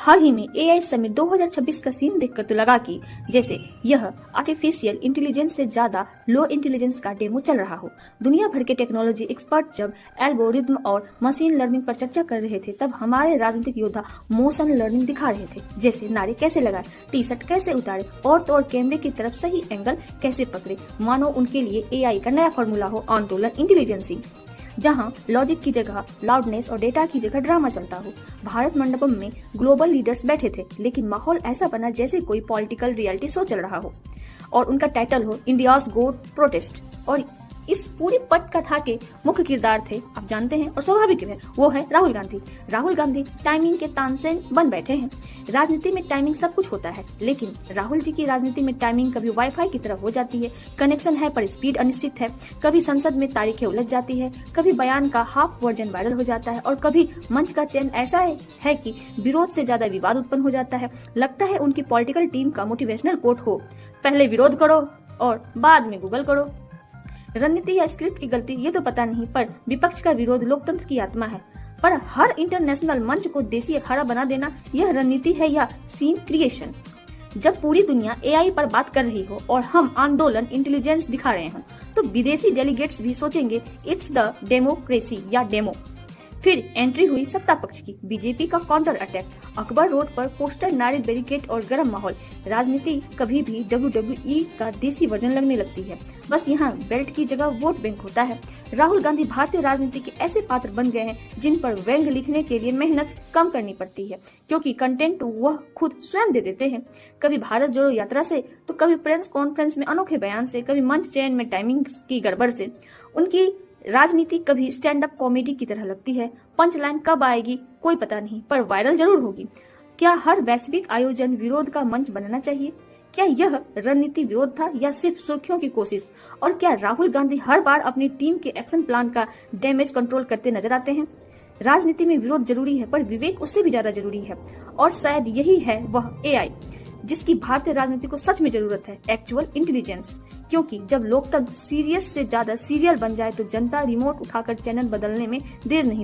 हाल ही में AI summit 2026 का scene देखकर तो लगा कि जैसे यह आर्टिफिशियल इंटेलिजेंस से ज्यादा लो इंटेलिजेंस का डेमो चल रहा हो। दुनिया भर के टेक्नोलॉजी एक्सपर्ट जब एल्गोरिथम और मशीन लर्निंग पर चर्चा कर रहे थे, तब हमारे राजनीतिक योद्धा मोशन लर्निंग दिखा रहे थे, जैसे नारे कैसे लगाए, टी शर्ट कैसे उतारे और तो और कैमरे की तरफ सही एंगल कैसे पकड़े, मानो उनके लिए एआई का नया फॉर्मूला हो आंदोलन इंटेलिजेंसी, जहां लॉजिक की जगह लाउडनेस और डेटा की जगह ड्रामा चलता हो। भारत मंडपम में ग्लोबल लीडर्स बैठे थे, लेकिन माहौल ऐसा बना जैसे कोई पॉलिटिकल रियलिटी शो चल रहा हो और उनका टाइटल हो इंडियाज गोट प्रोटेस्ट। और इस पूरी पटकथा के मुख्य किरदार थे, आप जानते हैं और स्वाभाविक है, वो है राहुल गांधी। राहुल गांधी टाइमिंग के तानसेन बन बैठे हैं। राजनीति में टाइमिंग सब कुछ होता है, लेकिन राहुल जी की राजनीति में टाइमिंग कभी वाईफाई की तरह हो जाती है, कनेक्शन है पर स्पीड अनिश्चित है, कभी संसद में तारीखें उलझ जाती है, कभी बयान का हाफ वर्जन वायरल हो जाता है और कभी मंच का चयन ऐसा है कि विरोध से ज्यादा विवाद उत्पन्न हो जाता है। लगता है उनकी पॉलिटिकल टीम का मोटिवेशनल कोट हो, पहले विरोध करो और बाद में गूगल करो। रणनीति या स्क्रिप्ट की गलती ये तो पता नहीं, पर विपक्ष का विरोध लोकतंत्र की आत्मा है। पर हर इंटरनेशनल मंच को देसी अखाड़ा बना देना, यह रणनीति है या सीन क्रिएशन? जब पूरी दुनिया एआई पर बात कर रही हो और हम आंदोलन इंटेलिजेंस दिखा रहे हो, तो विदेशी डेलीगेट्स भी सोचेंगे इट्स द डेमोक्रेसी या डेमो। फिर एंट्री हुई सत्ता पक्ष की, बीजेपी का काउंटर अटैक, अकबर रोड पर पोस्टर, नारियल बैरिकेड और गर्म माहौल। राजनीति कभी भी WWE का देसी वर्जन लगने लगती है, बस यहाँ बेल्ट की जगह वोट बैंक होता है। राहुल गांधी भारतीय राजनीति के ऐसे पात्र बन गए हैं जिन पर व्यंग लिखने के लिए मेहनत कम करनी पड़ती है, क्योंकि कंटेंट वह खुद स्वयं दे देते हैं। कभी भारत जोड़ो यात्रा से, तो कभी प्रेस कॉन्फ्रेंस में अनोखे बयान से, कभी मंच चयन में टाइमिंग की गड़बड़ से। उनकी राजनीति कभी स्टैंड अप कॉमेडी की तरह लगती है, पंच लाइन कब आएगी कोई पता नहीं, पर वायरल जरूर होगी। क्या हर वैश्विक आयोजन विरोध का मंच बनना चाहिए? क्या यह रणनीति विरोध था या सिर्फ सुर्खियों की कोशिश? और क्या राहुल गांधी हर बार अपनी टीम के एक्शन प्लान का डैमेज कंट्रोल करते नजर आते हैं? राजनीति में विरोध जरूरी है, पर विवेक उससे भी ज्यादा जरूरी है, और शायद यही है वह एआई जिसकी भारतीय राजनीति को सच में जरूरत है, एक्चुअल इंटेलिजेंस। क्योंकि जब लोकतंत्र सीरियस से ज्यादा सीरियल बन जाए, तो जनता रिमोट उठाकर चैनल बदलने में देर नहीं